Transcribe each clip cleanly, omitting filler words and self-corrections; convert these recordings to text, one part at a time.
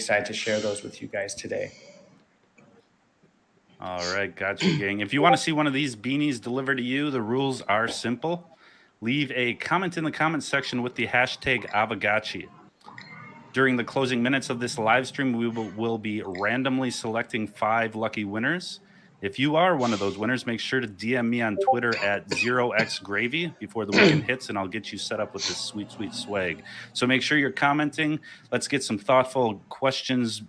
excited to share those with you guys today. All right, gotcha, gang. If you want to see one of these beanies delivered to you, the rules are simple. Leave a comment in the comment section with the hashtag Aavegotchi. During the closing minutes of this live stream, we will be randomly selecting 5 lucky winners. If you are one of those winners, make sure to DM me on Twitter at 0xgravy before the weekend hits, and I'll get you set up with this sweet, sweet swag. So make sure you're commenting. Let's get some thoughtful questions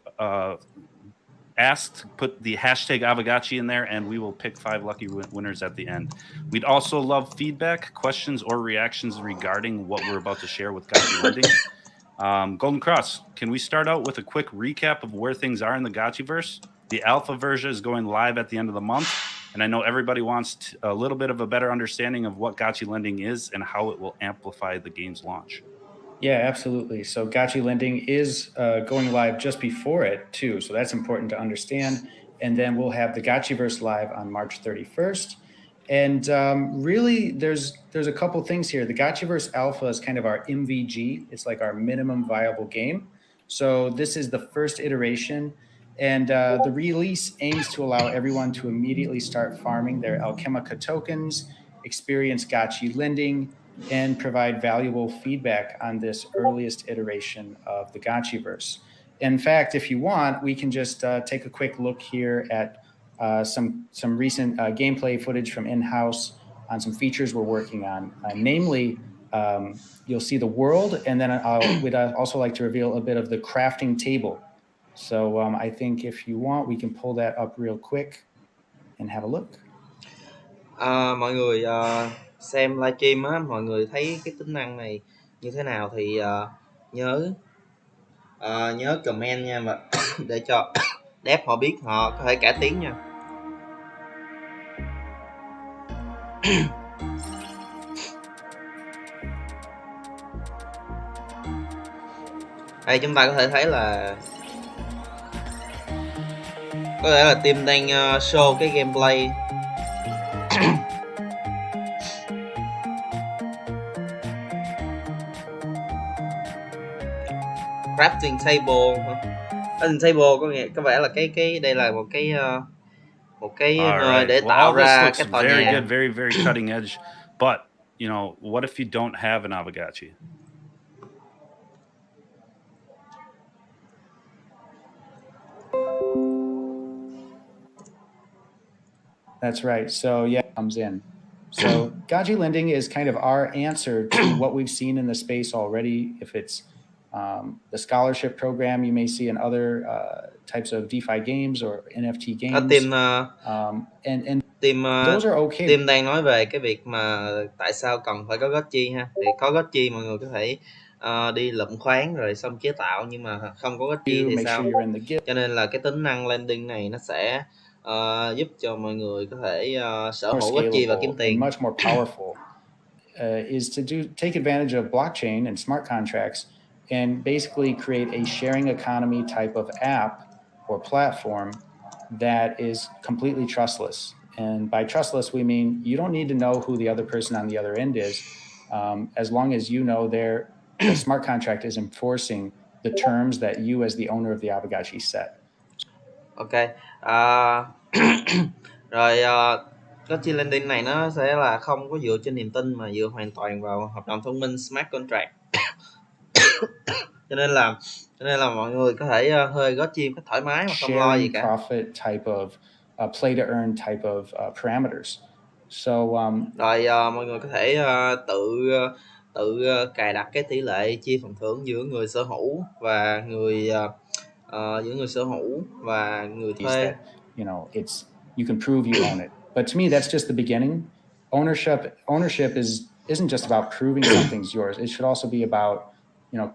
asked. Put the hashtag Aavegotchi in there, and we will pick 5 lucky winners at the end. We'd also love feedback, questions, or reactions regarding what we're about to share with Gotchi Lending. Golden Cross, can we start out with a quick recap of where things are in the Gotchiverse? The alpha version is going live at the end of the month, and I know everybody wants a little bit of a better understanding of what Gotchi Lending is and how it will amplify the game's launch. Yeah, absolutely. So Gotchi Lending is going live just before it, too. So that's important to understand. And then we'll have the Gotchiverse live on March 31st. And really, there's a couple things here. The Gotchiverse Alpha is kind of our MVG. It's like our minimum viable game. So this is the first iteration. And the release aims to allow everyone to immediately start farming their Alchemica tokens, experience Gotchi Lending, and provide valuable feedback on this earliest iteration of the Gotchiverse. In fact, if you want, we can just take a quick look here at some recent gameplay footage from in-house on some features we're working on. Namely, you'll see the world, and then we'd also like to reveal a bit of the crafting table. So I think if you want, we can pull that up real quick and have a look. Mọi người xem livestream á, mọi người thấy cái tính năng này như thế nào thì nhớ comment nha, mà để cho dev họ biết, họ có thể cải tiến nha. Đây chúng ta có thể thấy là team đang show cái gameplay. Crafting table. Crafting table có vẻ là cái đây là một cái nơi để tạo ra cái tòa very nhà. Good, very, very cutting edge. But, you know, what if you don't have an Aavegotchi? That's right. So yeah, it comes in. So Gotchi Lending is kind of our answer to what we've seen in the space already. If it's the scholarship program you may see in other types of DeFi games or NFT games. Those are okay. Team đang nói về cái việc mà tại sao cần phải có Gotchi ha. Thì có Gotchi mọi người có thể đi lượm khoáng rồi xong chế tạo, nhưng mà không có Gotchi thì sao? Cho nên là cái tính năng lending này nó sẽ giúp cho mọi người có thể sở hữu Gotchi và kiếm tiền. Much more powerful is to take advantage of blockchain and smart contracts and basically create a sharing economy type of app or platform that is completely trustless. And by trustless, we mean you don't need to know who the other person on the other end is, as long as you know the smart contract is enforcing the terms that you as the owner of the Aavegotchi set. Ok. Rồi Gotchi Lending này nó sẽ là không có dựa trên niềm tin mà dựa hoàn toàn vào hợp đồng thông minh smart contract. cho nên là mọi người có thể hơi Gotchi một cách thoải mái mà không lo gì cả. Profit type of play to earn type of parameters. So rồi mọi người có thể tự cài đặt cái tỷ lệ chia phần thưởng giữa người sở hữu và người thuê. You know, you can prove you own it. But to me, that's just the beginning. Ownership isn't just about proving something's yours. It should also be about, you know,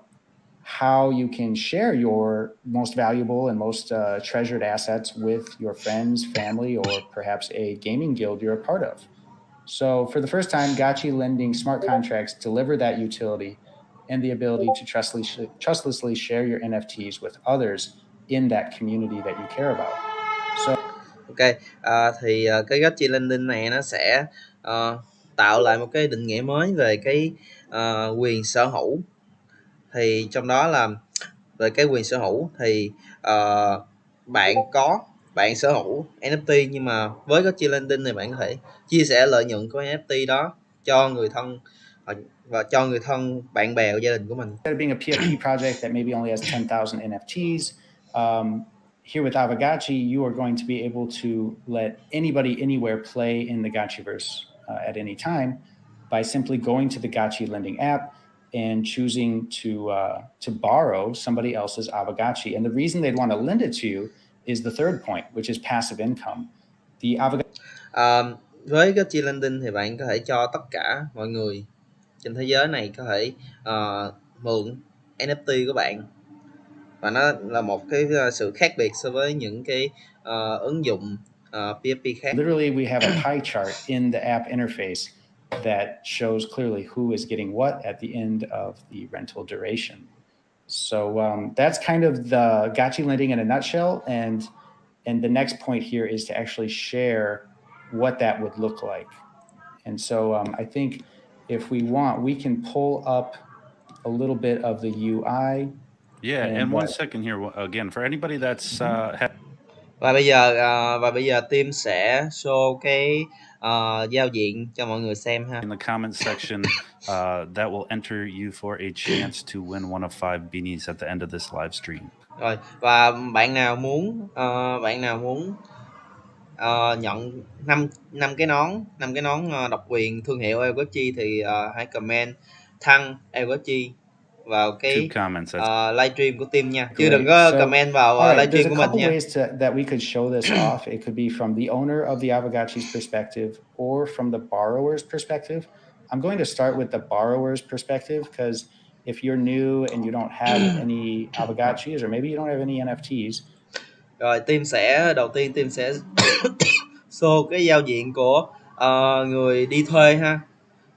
how you can share your most valuable and most treasured assets with your friends, family, or perhaps a gaming guild you're a part of. So for the first time, Gotchi Lending smart contracts deliver that utility and the ability to trustlessly share your NFTs with others in that community that you care about. So thì cái Gotchi Lending này nó sẽ tạo lại một cái định nghĩa mới về cái quyền sở hữu. Thì trong đó về cái quyền sở hữu thì bạn sở hữu NFT, nhưng mà với Gotchi Lending thì bạn có thể chia sẻ lợi nhuận của NFT đó cho người thân và cho người thân, bạn bè, gia đình của mình. Instead of being a PFP project that maybe only has 10,000 NFTs, here with Aavegotchi, you are going to be able to let anybody anywhere play in the Gotchiverse at any time by simply going to the Gotchi Lending app and choosing to borrow somebody else's Aavegotchi. And the reason they'd want to lend it to you is the third point, which is passive income. The Với Gotchi Lending thì bạn có thể cho tất cả mọi người trên thế giới này có thể mượn NFT của bạn, và nó là một cái sự khác biệt so với những cái ứng dụng PFP khác. Literally, we have a pie chart in the app interface that shows clearly who is getting what at the end of the rental duration. So that's kind of the Gotchi Lending in a nutshell. And the next point here is to actually share what that would look like. And so I think if we want, we can pull up a little bit of the UI. Yeah, and one second here again for anybody that's và bây giờ team sẽ show cái giao diện cho mọi người xem ha. In the comment section, that will enter you for a chance to win one of 5 beanies at the end of this live stream. Rồi, và bạn nào muốn nhận 5 cái nón độc quyền thương hiệu Aavegotchi thì hãy comment thăng Aavegotchi vào cái livestream của team nha, chứ đừng có comment vào livestream của mình nha. There's a couple ways that we could show this off. It could be from the owner of the Aavegotchi's perspective or from the borrower's perspective. I'm going to start with the borrower's perspective because if you're new and you don't have any Aavegotchis or maybe you don't have any NFTs. Rồi đầu tiên team sẽ show cái giao diện của người đi thuê ha.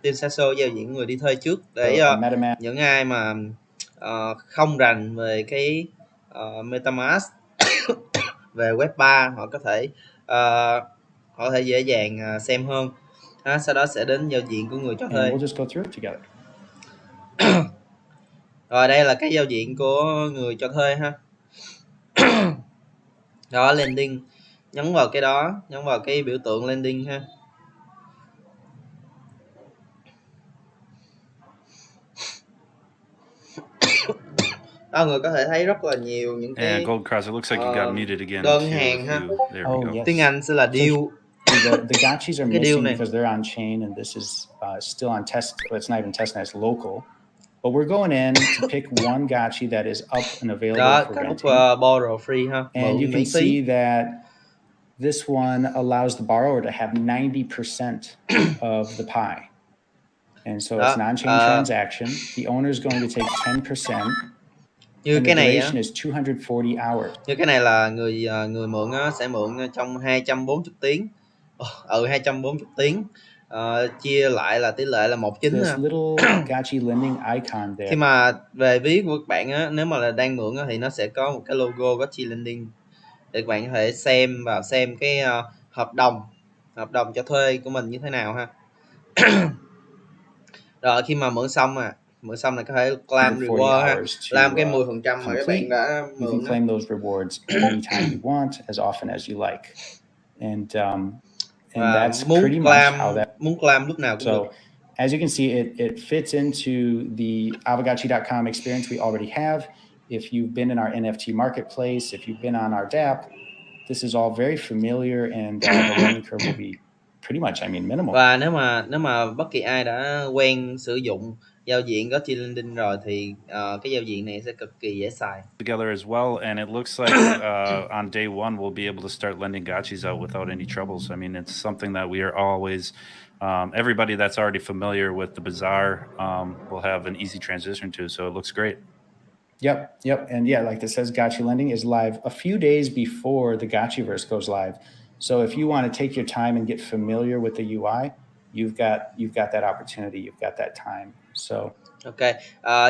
Team sẽ show giao diện người đi thuê trước để những ai mà không rành về cái MetaMask về Web 3 họ có thể dễ dàng xem hơn. Sau đó sẽ đến giao diện của người cho thuê. We'll just go through it together. Rồi đây là cái giao diện của người cho thuê ha. Đó, lending, nhấn vào cái biểu tượng lending ha. Đó, người có thể thấy rất là nhiều những cái Gold Cross, it looks like you got muted again. Đơn hàng ha. There we go. Tiếng Anh sẽ là deal. The Gotchis are missing because they're on chain, and this is still on test. It's not even testnet; it's local. But we're going in to pick one Gotchi that is up and available for renting. Borrow free ha. And you can see that this one allows the borrower to have 90% of the pie. And so it's non-chain transaction. The owner is going to take 10%. Như cái này is 240 hours. Như cái này là người mượn sẽ mượn trong 240 tiếng. 240 tiếng. Chia lại là tỷ lệ là 1:9. This little Gotchi Lending icon there. Khi mà về ví của các bạn nếu mà là đang mượn thì nó sẽ có một cái logo Gotchi Lending để các bạn có thể xem cái hợp đồng cho thuê của mình như thế nào ha. Rồi khi mà mượn xong này có thể claim reward ha, làm cái 10% mà các bạn đã mượn. You can claim those rewards anytime you want, as often as you like, and that's pretty much how that. Muốn claim lúc nào cũng được. As you can see, it fits into the Aavegotchi.com experience we already have. If you've been in our NFT marketplace, if you've been on our DApp, this is all very familiar, and the learning curve will be pretty much, minimal. Và nếu mà bất kỳ ai đã quen sử dụng giao diện Gotchi Lending rồi thì cái giao diện này sẽ cực kỳ dễ xài. Together as well, and it looks like on day one we'll be able to start lending Gotchis out without any troubles. It's something that we are always. Everybody that's already familiar with the bazaar will have an easy transition to, so it looks great. Yep. And yeah, like this says, Gotchi Lending is live a few days before the Gotchiverse goes live. So if you want to take your time and get familiar with the UI, you've got that opportunity, you've got that time. So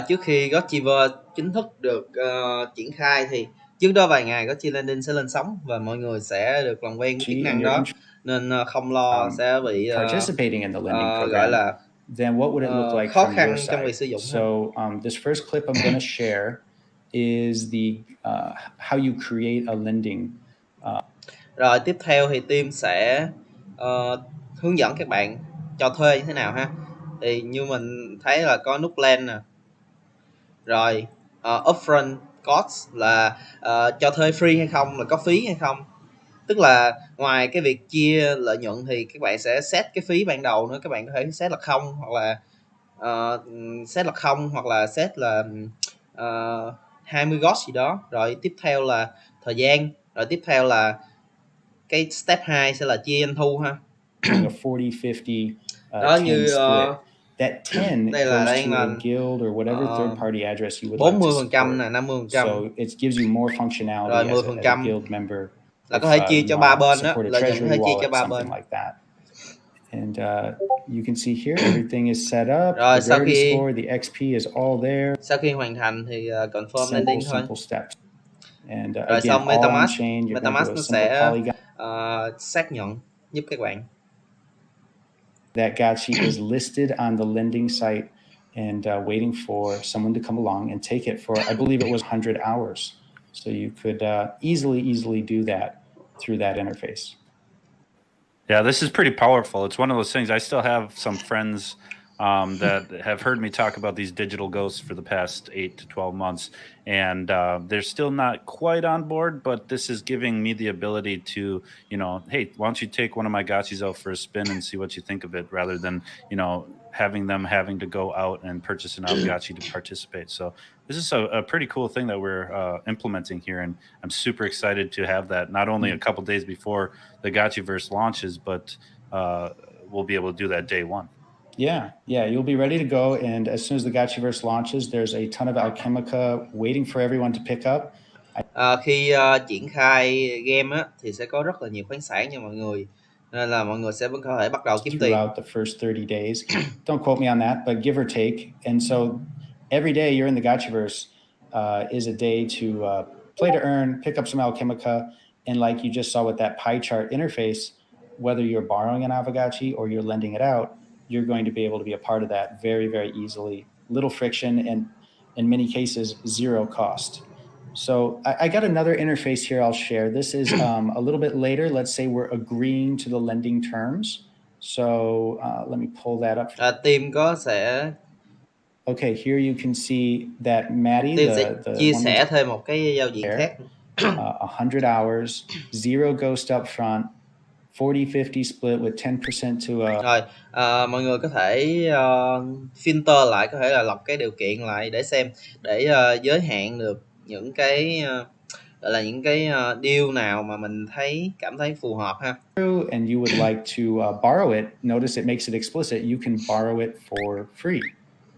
trước khi Gotchiverse chính thức được triển khai thì trước đó vài ngày Gotchi Lending sẽ lên sóng và mọi người sẽ được làm quen với chức năng đó, nên không lo sẽ bị participating in the lending program. Gọi là then what would it look like khó from khăn your trong side? việc sử dụng. So this first clip I'm going to share is the how you create a lending. Rồi tiếp theo thì team sẽ hướng dẫn các bạn cho thuê như thế nào ha. Thì như mình thấy là có nút lend nè. Rồi upfront cost là cho thuê free hay không, là có phí hay không. Tức là ngoài cái việc chia lợi nhuận thì các bạn sẽ set cái phí ban đầu nữa. Các bạn có thể set là không, hoặc là set là 20 Gotchi gì đó. Rồi tiếp theo là thời gian. Rồi tiếp theo là cái step 2 sẽ là chia doanh thu ha. A 40-50 Đó 10 như split. That 10 đây là goes to là a guild or whatever third party address you would 40% like to support. nè, 50%. So it gives you more functionality Rồi as a guild member. Là có thể chia cho ba bên đó, support a lợi nhuận có thể treasury chia cho wallet, ba something bên. like that. And you can see here everything is set up. Rồi The rarity score, the XP is all there. Sau khi hoàn thành thì confirm lending thôi. Simple steps. And Rồi again, xong all on chain. You're going to MetaMask do a nó simple sẽ Polygon. xác nhận giúp các bạn. That Gotchi is listed on the lending site and waiting for someone to come along and take it for, I believe it was 100 hours. So you could easily do that through that interface. Yeah, this is pretty powerful. It's one of those things. I still have some friends that have heard me talk about these digital ghosts for the past 8 to 12 months, and they're still not quite on board, but this is giving me the ability to, you know, hey, why don't you take one of my Gotchis out for a spin and see what you think of it, rather than, you know, having to go out and purchase an Aavegotchi to participate. So this is a pretty cool thing that we're implementing here, and I'm super excited to have that not only a couple days before the Gotchiverse launches, but we'll be able to do that day one. Yeah, you'll be ready to go, and as soon as the Gotchiverse launches, there's a ton of Alchemica waiting for everyone to pick up. Khi triển khai game á, thì sẽ có rất là nhiều khoáng sản nha mọi người, nên là mọi người sẽ vẫn có thể bắt đầu kiếm tiền. Throughout the first 30 days. Don't quote me on that, but give or take. And so every day you're in the Gotchiverse is a day to play to earn, pick up some Alchemica, and like you just saw with that pie chart interface, whether you're borrowing an Aavegotchi or you're lending it out, you're going to be able to be a part of that very, very easily. Little friction, and in many cases, zero cost. So I got another interface here I'll share. This is a little bit later. Let's say we're agreeing to the lending terms. So let me pull that up. Team có sẽ Okay, here you can see that Maddie, team sẽ chia sẻ thêm một cái giao diện khác. 100 hours, zero ghost up front, 40-50 split with 10% to Rồi mọi người có thể filter lại, có thể là lọc cái điều kiện lại để xem, để giới hạn được những cái gọi là những cái deal nào mà mình cảm thấy phù hợp ha. And you would like to borrow it, notice it makes it explicit, you can borrow it for free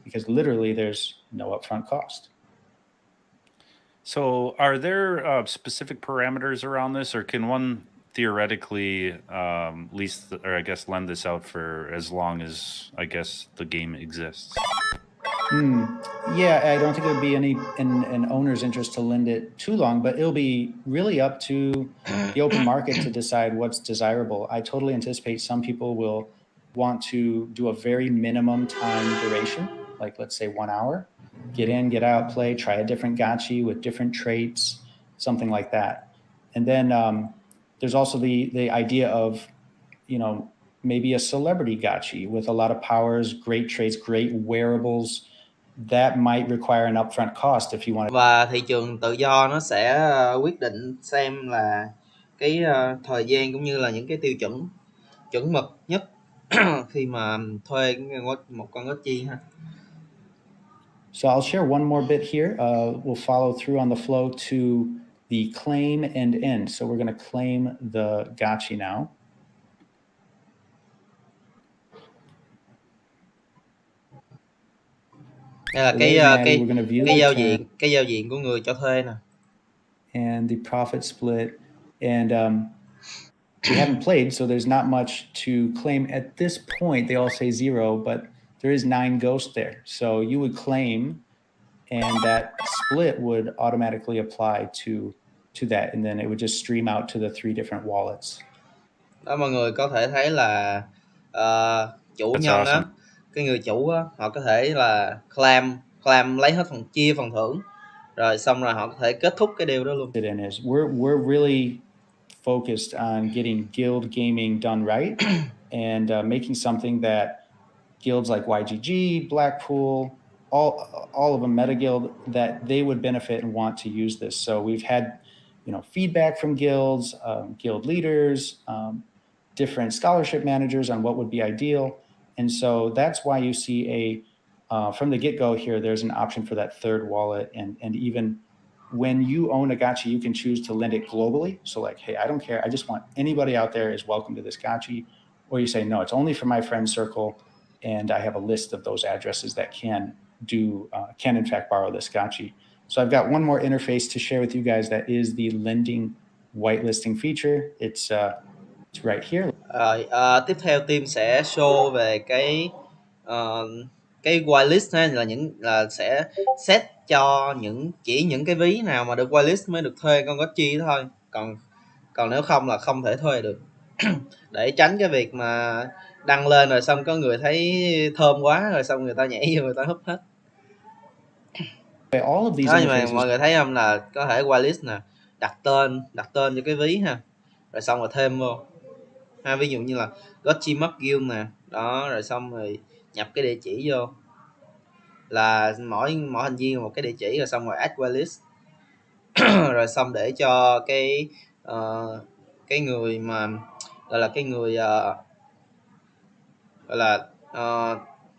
because literally there's no upfront cost. So are there specific parameters around this, or can one theoretically lease or I guess lend this out for as long as I guess the game exists? Yeah, I don't think it would be in an owner's interest to lend it too long, but it'll be really up to the open market to decide what's desirable. I totally anticipate some people will want to do a very minimum time duration, like let's say 1 hour, get in, get out, play, try a different Gotchi with different traits, something like that. And then there's also the idea of, you know, maybe a celebrity Gotchi with a lot of powers, great traits, great wearables. That might require an upfront cost if you want. Và thị trường tự do nó sẽ quyết định xem là cái thời gian cũng như là những cái tiêu chuẩn mực nhất khi mà thuê một con Gotchi ha. So I'll share one more bit here. We'll follow through on the flow to the claim and end. So we're going to claim the Gotchi now. Đây là cái giao diện của người cho thuê nè. And the profit split, and we haven't played, so there's not much to claim at this point. They all say 0, but there is 9 ghosts there. So you would claim, and that split would automatically apply to that, and then it would just stream out to the 3 different wallets. Đó, mọi người có thể thấy là chủ nhân á, cái người chủ á, họ có thể là claim lấy hết chia phần thưởng, rồi xong rồi họ có thể kết thúc cái deal đó luôn. Is we're really focused on getting guild gaming done right and making something that guilds like YGG, Blackpool, all of them, Meta Guild, that they would benefit and want to use this. So we've had, feedback from guilds, guild leaders, different scholarship managers on what would be ideal. And so that's why you see from the get-go here, there's an option for that third wallet. And even when you own a Gotchi, you can choose to lend it globally. So like, hey, I don't care. I just want anybody out there is welcome to this Gotchi. Or you say, no, it's only for my friend circle. And I have a list of those addresses that can in fact borrow this Gotchi. So I've got one more interface to share with you guys that is the lending whitelisting feature. It's right here. Tiếp theo team sẽ show về cái whitelist là sẽ set cho chỉ những cái ví nào mà được whitelist mới được thuê con Gotchi thôi, còn nếu không là không thể thuê được. Để tránh cái việc mà đăng lên rồi xong có người thấy thơm quá rồi xong người ta nhảy vô người ta húp hết. Đó, nhưng mà mọi người thấy không, là có thể whitelist nè, đặt tên cho cái ví ha, rồi xong rồi thêm vô ha, ví dụ như là Gotchi Guild nè, đó, rồi xong rồi nhập cái địa chỉ vô, là mỗi thành viên một cái địa chỉ, rồi xong rồi add whitelist. Rồi xong để cho cái người mà gọi là cái người gọi là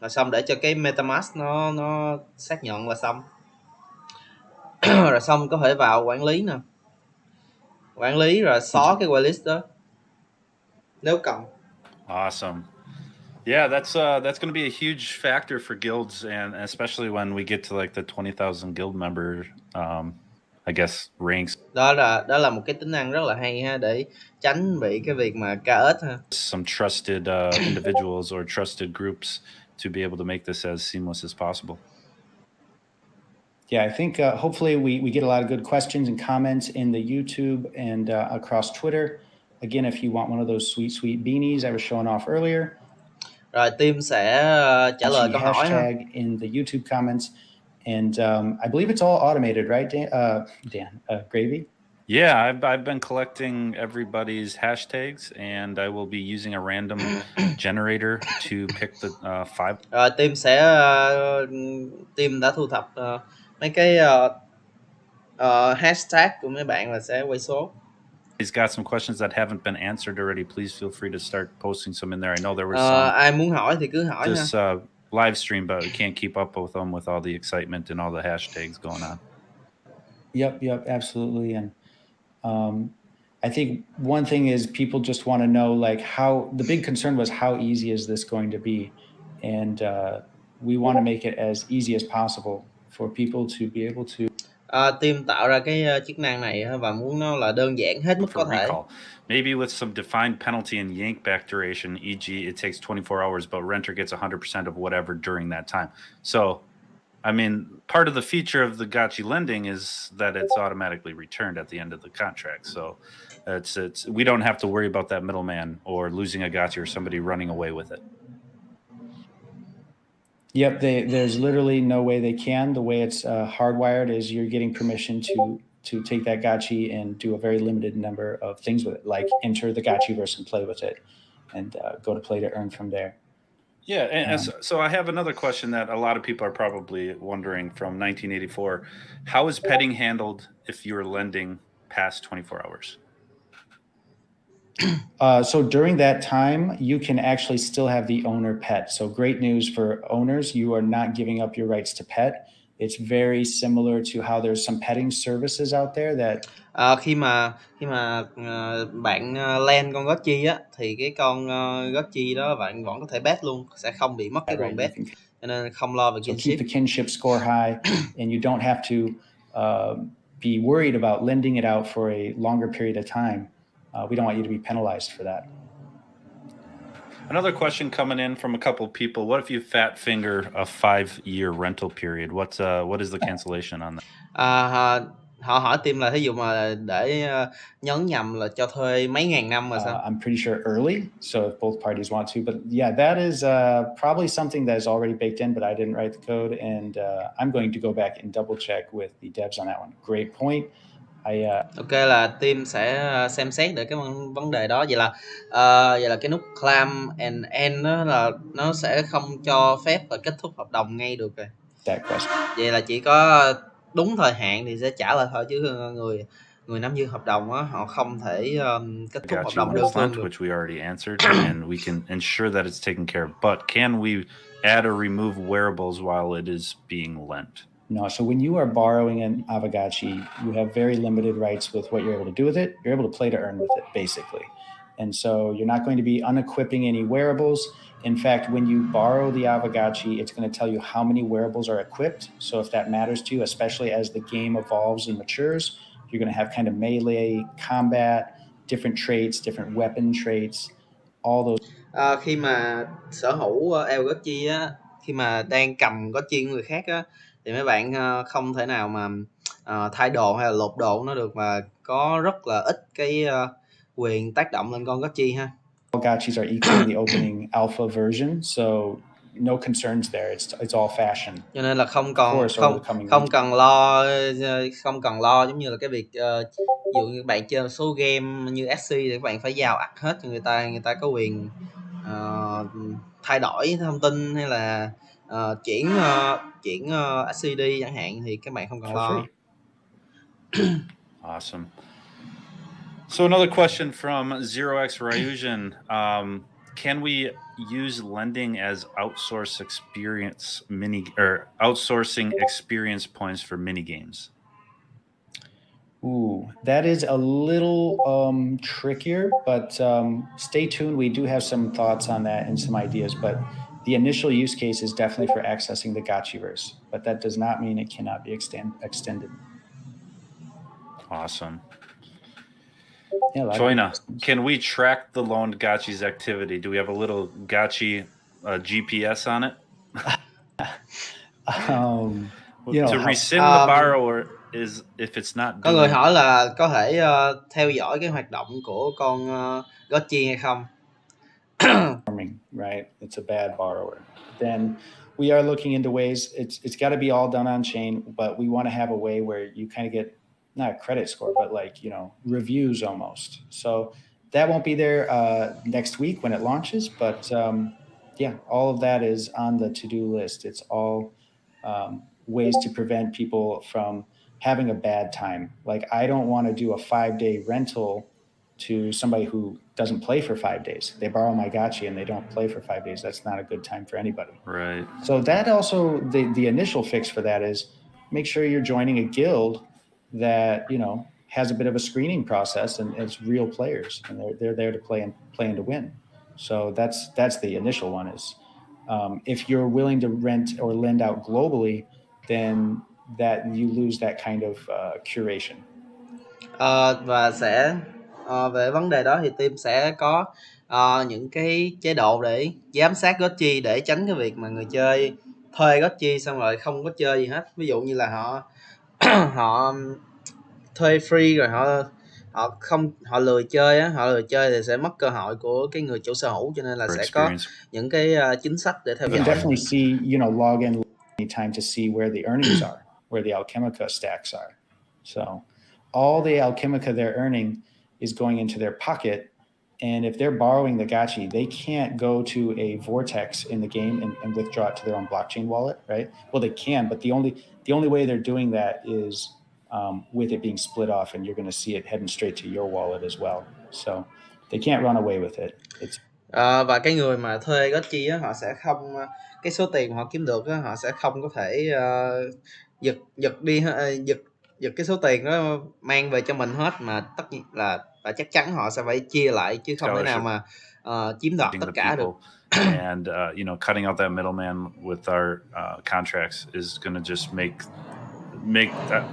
rồi xong để cho cái MetaMask nó xác nhận là xong. Rồi xong có thể vào quản lý rồi xóa cái whitelist đó nếu cần. Awesome. Yeah, that's going to be a huge factor for guilds, and especially when we get to like the 20,000 guild member I guess ranks. Đó là một cái tính năng rất là hay ha, để tránh bị cái việc mà ca ếch ha. Some trusted individuals or trusted groups to be able to make this as seamless as possible. Yeah, I think hopefully we get a lot of good questions and comments in the YouTube and across Twitter. Again, if you want one of those sweet beanies I was showing off earlier. Rồi team sẽ trả lời câu hỏi hashtag in the YouTube comments. And I believe it's all automated, right, Dan? Gravy? Yeah, I've been collecting everybody's hashtags, and I will be using a random generator to pick the 5. Rồi team đã thu thập mấy cái hashtag của mấy bạn và sẽ quay số. He's got some questions that haven't been answered already. Please feel free to start posting some in there. I know there were some. Ai muốn hỏi thì cứ hỏi this live stream, but we can't keep up with them with all the excitement and all the hashtags going on. Yep, absolutely. And I think one thing is people just want to know, like, how the big concern was how easy is this going to be, and we want to make it as easy as possible for people to be able to. Team tạo ra cái chức năng này và muốn nó là đơn giản hết mức có thể. Maybe with some defined penalty and yank back duration, e.g. it takes 24 hours, but renter gets 100% of whatever during that time. So, I mean, part of the feature of the Gotchi Lending is that it's automatically returned at the end of the contract. So, it's we don't have to worry about that middleman or losing a Gotchi or somebody running away with it. Yep, there's literally no way they can. The way it's hardwired is you're getting permission to take that Gotchi and do a very limited number of things with it, like enter the Gotchiverse and play with it, and go to play to earn from there. Yeah, and so I have another question that a lot of people are probably wondering from 1984. How is petting handled if you're lending past 24 hours? So during that time, you can actually still have the owner pet. So great news for owners. You are not giving up your rights to pet. It's very similar to how there's some petting services out there that khi mà bạn land con Gotchi á, thì cái con Gotchi đó bạn vẫn có thể bet luôn, sẽ không bị mất cái quyền bet, cho nên không lo về kinship. So keep the kinship score high, and you don't have to be worried about lending it out for a longer period of time. We don't want you to be penalized for that. Another question coming in from a couple of people. What if you fat finger a 5-year rental period? What is the cancellation on that? họ hỏi team là thí dụ mà để nhấn nhầm là cho thuê mấy ngàn năm mà sao? I'm pretty sure early, so if both parties want to. But yeah, that is probably something that is already baked in, but I didn't write the code, and I'm going to go back and double check with the devs on that one. Great point. Ok, là team sẽ xem xét để cái vấn đề đó. Vậy là cái nút claim and end đó là nó sẽ không cho phép và kết thúc hợp đồng ngay được rồi. That question. Vậy là chỉ có đúng thời hạn thì sẽ trả lời thôi, chứ người nắm giữ hợp đồng á, họ không thể kết thúc hợp đồng đơn phương được. Which we already answered, and we can ensure that it's taken care of. But can we add or remove wearables while it is being lent? No, so when you are borrowing an Aavegotchi, you have very limited rights with what you're able to do with it. You're able to play to earn with it, basically. And so you're not going to be unequipping any wearables. In fact, when you borrow the Aavegotchi, it's going to tell you how many wearables are equipped. So if that matters to you, especially as the game evolves and matures, you're going to have kind of melee, combat, different traits, different weapon traits, all those. Khi mà sở hữu Aavegotchi á, khi mà đang cầm Gotchi người khác á, thì mấy bạn không thể nào mà thay đồ hay là lột đồ của nó được, và có rất là ít cái quyền tác động lên con Gotchi ha. All Gotchis are equal in the opening alpha version, so no concerns there. It's all fashion. Cho nên là không cần lo giống như là cái việc ví dụ như bạn chơi một số game như SC thì các bạn phải giao ắt hết cho người ta có quyền thay đổi thông tin hay là chuyển SC đi chẳng hạn, thì các bạn không cần lo. Awesome. So another question from 0x Ryujan. Can we use lending as outsourcing experience points for mini games? Ooh, that is a little trickier, but stay tuned. We do have some thoughts on that and some ideas, but the initial use case is definitely for accessing the Gotchiverse, but that does not mean it cannot be extended. Awesome. Yeah, Choina, can we track the loaned Gotchi's activity? Do we have a little Gotchi GPS on it? To rescind the borrower is if it's not. Có người hỏi là có thể theo dõi cái hoạt động của con Gotchi hay không? Right, it's a bad borrower. Then we are looking into ways. It's got to be all done on chain, but we want to have a way where you kind of get not a credit score, but like, reviews almost. So that won't be there next week when it launches, but yeah, all of that is on the to-do list. It's all ways to prevent people from having a bad time. Like, I don't want to do a 5-day rental to somebody who doesn't play for 5 days. They borrow my Gotchi and they don't play for 5 days. That's not a good time for anybody. Right. So that also, the initial fix for that is make sure you're joining a guild that, has a bit of a screening process and it's real players and they're there to play and to win. So that's the initial one is if you're willing to rent or lend out globally, then that you lose that kind of curation. Và sẽ về vấn đề đó thì team sẽ có những cái chế độ để giám sát Gotchi, để tránh cái việc mà người chơi thuê Gotchi xong rồi không có chơi gì hết. Ví dụ như là họ thuê free rồi họ lười chơi á, thì sẽ mất cơ hội của cái người chủ sở hữu, cho nên là sẽ có những cái chính sách để theo dõi. You can definitely see, log in anytime to see where the earnings are, where the Alchemica stacks are. So all the Alchemica they're earning is going into their pocket, and if they're borrowing the Gotchi, they can't go to a vortex in the game and withdraw it to their own blockchain wallet, right? Well, they can, but the only way they're doing that is with it being split off, and you're going to see it heading straight to your wallet as well. So they can't run away with it. Và cái người mà thuê Gotchi á, họ sẽ không, cái số tiền họ kiếm được á, họ sẽ không có thể giật cái số tiền đó mang về cho mình hết, mà tất nhiên là và chắc chắn họ sẽ phải chia lại, chứ không thể nào mà chiếm đoạt tất cả được. And cutting out that middleman with our contracts is going to just make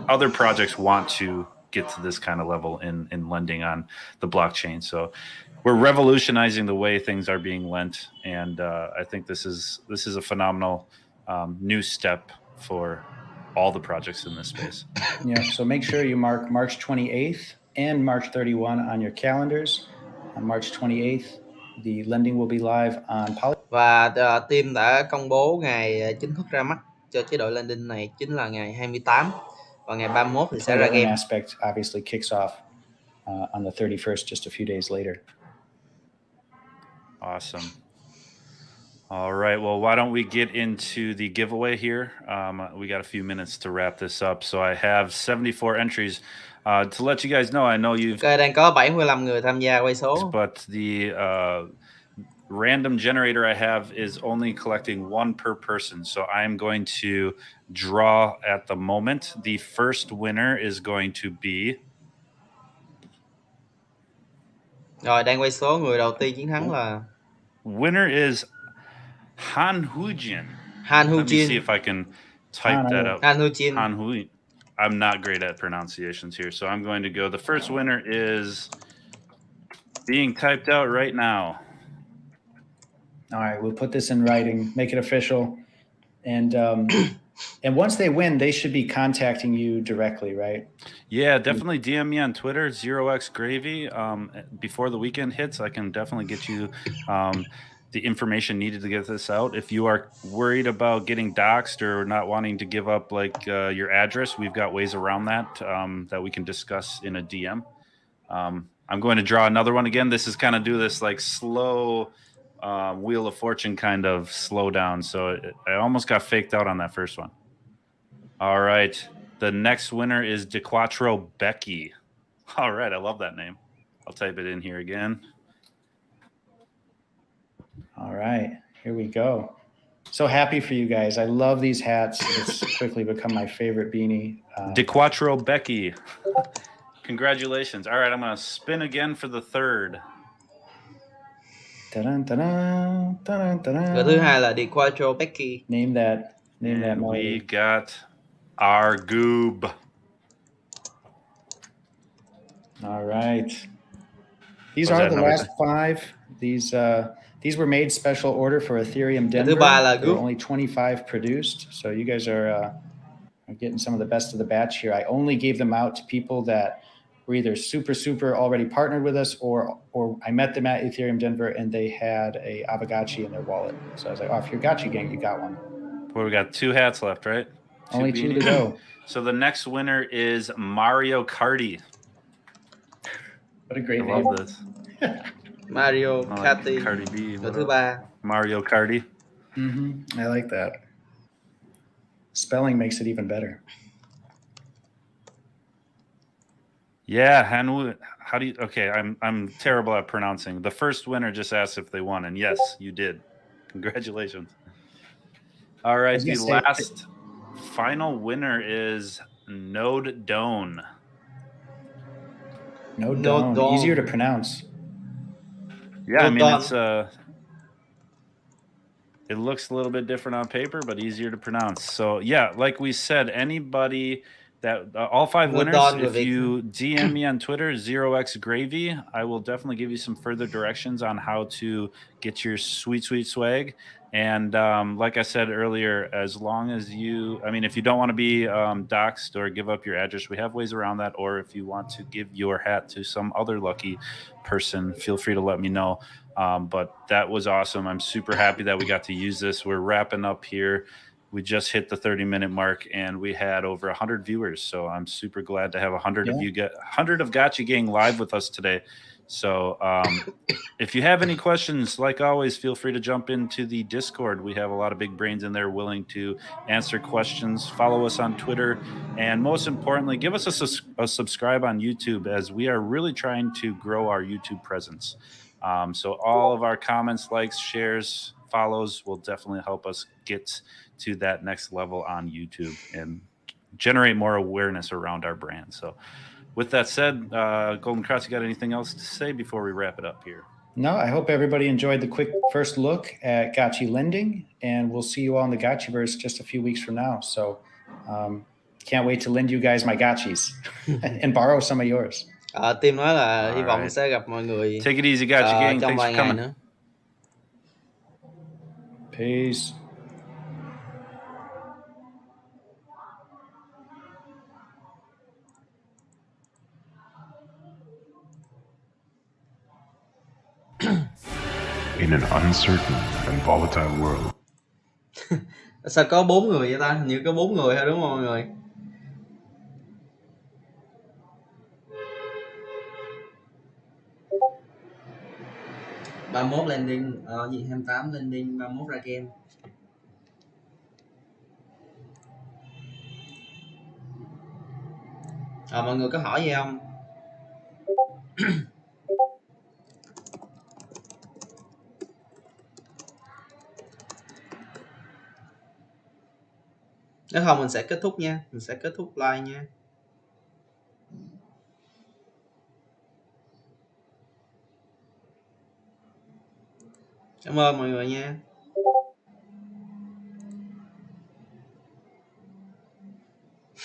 other projects want to get to this kind of level in lending on the blockchain. So we're revolutionizing the way things are being lent, and I think this is a phenomenal new step for all the projects in this space. Yeah, so make sure you mark March 28th and March 31 on your calendars. On March 28th, the lending will be live on Poly. Và team đã công bố ngày chính thức ra mắt cho chế độ lending này chính là ngày 28 và ngày 31 thì sẽ ra game. Aspect obviously kicks off on the 31st, just a few days later. Awesome. All right. Well, why don't we get into the giveaway here? We got a few minutes to wrap this up. So I have 74 entries. To let you guys know, I know you've... Okay, đang có 75 người tham gia quay số. But the random generator I have is only collecting one per person. So I'm going to draw at the moment. The first winner is going to be... Rồi, đang quay số, người đầu tiên chiến thắng là... Winner is Han Hujin. Han Let me see Hujin. if I can type that out. Han Hujin. Han Hujin. I'm not great at pronunciations here, so I'm going to go. The first winner is being typed out right now. All right, we'll put this in writing, make it official, and once they win, they should be contacting you directly, right? Yeah, definitely DM me on Twitter, 0xgravy. Before the weekend hits, I can definitely get you the information needed to get this out. If you are worried about getting doxxed or not wanting to give up like your address, we've got ways around that that we can discuss in a DM. I'm going to draw another one again. This is kind of do this like slow Wheel of Fortune kind of slow down. So I almost got faked out on that first one. All right. The next winner is DeQuattro Becky. All right. I love that name. I'll type it in here again. All right. Here we go. So happy for you guys. I love these hats. It's quickly become my favorite beanie. DeQuattro Becky. Congratulations. All right. I'm going to spin again for the third. Người thứ hai là DeQuattro Becky. Name that. We got our goob. All right. These are the last 5. These were made special order for Ethereum Denver. There were only 25 produced, so you guys are getting some of the best of the batch here. I only gave them out to people that were either super already partnered with us, or I met them at Ethereum Denver and they had a Aavegotchi in their wallet. So I was like, oh, if you're Gotchi gang, you got one. Well, we got 2 hats left, right? Only 2 to go. So the next winner is Mario Karty. What a great name. I love this. Mario Karty. Cardi B. Người thứ ba. Mario Karty. I like that. Spelling makes it even better. Yeah, Hanu. How do you? Okay, I'm terrible at pronouncing. The first winner just asked if they won, and yes, you did. Congratulations. All right, the last final winner is Node Doan. Node Doan. Easier to pronounce. Yeah, I mean it's it looks a little bit different on paper, but easier to pronounce. So yeah, like we said, anybody that all 5 winners, if you DM me on Twitter, 0xgravy, I will definitely give you some further directions on how to get your sweet swag. And like I said earlier, as long as if you don't want to be doxxed or give up your address, we have ways around that. Or if you want to give your hat to some other lucky person, feel free to let me know. But that was awesome. I'm super happy that we got to use this. We're wrapping up here. We just hit the 30-minute mark, and we had over 100 viewers. So I'm super glad to have 100 of you 100 of Gotchi Gang live with us today. So if you have any questions, like always, feel free to jump into the Discord. We have a lot of big brains in there willing to answer questions. Follow us on Twitter. And most importantly, give us a subscribe on YouTube, as we are really trying to grow our YouTube presence. So all of our comments, likes, shares, follows will definitely help us get to that next level on YouTube and generate more awareness around our brand. So with that said, Golden Cross, you got anything else to say before we wrap it up here? No, I hope everybody enjoyed the quick first look at Gotchi Lending, and we'll see you all in the Gotchiverse just a few weeks from now. So can't wait to lend you guys my Gotchis and borrow some of yours. Team nói là hy vọng sẽ gặp mọi người. Take it easy, Gotchi Gang. Trong Thanks vài for ngày coming. nữa. Peace. In an uncertain and volatile world, Sao có 4 người vậy ta? Hình như có 4 người thôi đúng không mọi người? ...31 landing, gì 28 landing, 31 ra game. Mọi người có hỏi gì không? Nếu không mình sẽ kết thúc nha, mình sẽ kết thúc live nha. Cảm ơn mọi người nha.